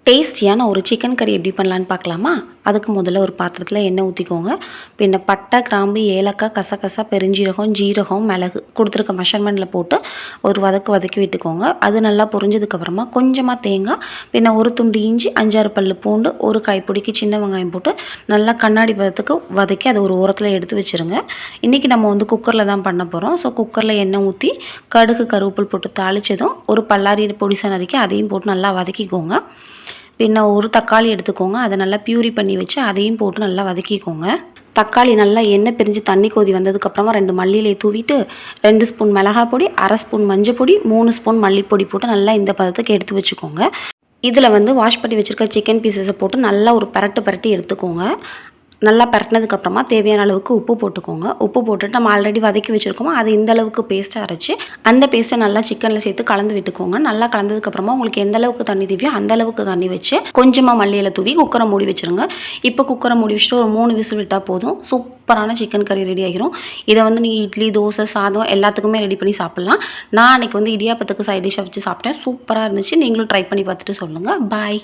டேஸ்டியான ஒரு சிக்கன் கறி எப்படி பண்ணலான்னு பார்க்கலாமா? அதுக்கு முதல்ல ஒரு பாத்திரத்தில் எண்ணெய் ஊற்றிக்கோங்க. பின்ன பட்டை, கிராம்பு, ஏலக்காய், கசகசா, பெருஞ்சீரகம், ஜீரகம், மிளகு கொடுத்துருக்க மெஷர்மெண்ட்டில் போட்டு ஒரு வதக்கி விட்டுக்கோங்க. அது நல்லா பொரிஞ்சதுக்கப்புறமா கொஞ்சமாக தேங்காய், பின்ன ஒரு துண்டு இஞ்சி, 5-6 பல்லு பூண்டு, ஒரு கைப்பிடிக்கு சின்ன வெங்காயம் போட்டு நல்லா கண்ணாடி பதத்துக்கு வதக்கி அதை ஒரு ஓரத்தில் எடுத்து வச்சுருங்க. இன்றைக்கி நம்ம குக்கரில் தான் பண்ண போகிறோம். ஸோ குக்கரில் எண்ணெய் ஊற்றி கடுகு, கருவேப்பில் போட்டு தாளித்ததும் ஒரு பல்லாரி பொடிசா நறுக்கி அதையும் போட்டு நல்லா வதக்கிக்கோங்க. பின்ன ஒரு தக்காளி எடுத்துக்கோங்க. அதை நல்லா பியூரி பண்ணி வச்சு அதையும் போட்டு நல்லா வதக்கிக்கோங்க. தக்காளி நல்லா எண்ணெய் பிரிஞ்சு தண்ணி கொதி வந்ததுக்கப்புறமா 2 மல்லி இலையை தூவிட்டு 2 ஸ்பூன் மிளகாய் பொடி, 1/2 ஸ்பூன் மஞ்சள் பொடி, 3 ஸ்பூன் மல்லிப்பொடி போட்டு நல்லா இந்த பதத்துக்கு எடுத்து வச்சுக்கோங்க. இதில் வாஷ் பண்ணி வச்சுருக்க சிக்கன் பீசஸை போட்டு நல்லா ஒரு பரட்டி எடுத்துக்கோங்க. நல்லா பரட்டினதுக்கப்புறமா தேவையான அளவுக்கு உப்பு போட்டுக்கோங்க. உப்பு போட்டுட்டு நம்ம ஆல்ரெடி வதக்கி வச்சுருக்கோமோ அது இந்த அளவுக்கு பேஸ்ட்டாக அரைச்சி அந்த பேஸ்ட்டை நல்லா சிக்கனில் சேர்த்து கலந்து விட்டுக்கோங்க. நல்லா கலந்ததுக்கப்புறமா உங்களுக்கு எந்த அளவுக்கு தண்ணி தேவையோ அந்த அளவுக்கு தண்ணி வச்சு கொஞ்சமாக மல்லியில் தூவி குக்கரை மூடி வச்சுருங்க. இப்போ குக்கரை மூடி வச்சுட்டு ஒரு 3 விசில் விட்டால் போதும். சூப்பரான சிக்கன் கறி ரெடி ஆகிரும். இதை நீங்கள் இட்லி, தோசை, சாதம் எல்லாத்துக்குமே ரெடி பண்ணி சாப்பிட்லாம். நான் அன்றைக்கி இடியாப்பத்துக்கு சைட் டிஷ்ஷாக வச்சு சாப்பிட்டேன். சூப்பராக இருந்துச்சு. நீங்களும் ட்ரை பண்ணி பார்த்துட்டு சொல்லுங்கள். பாய்.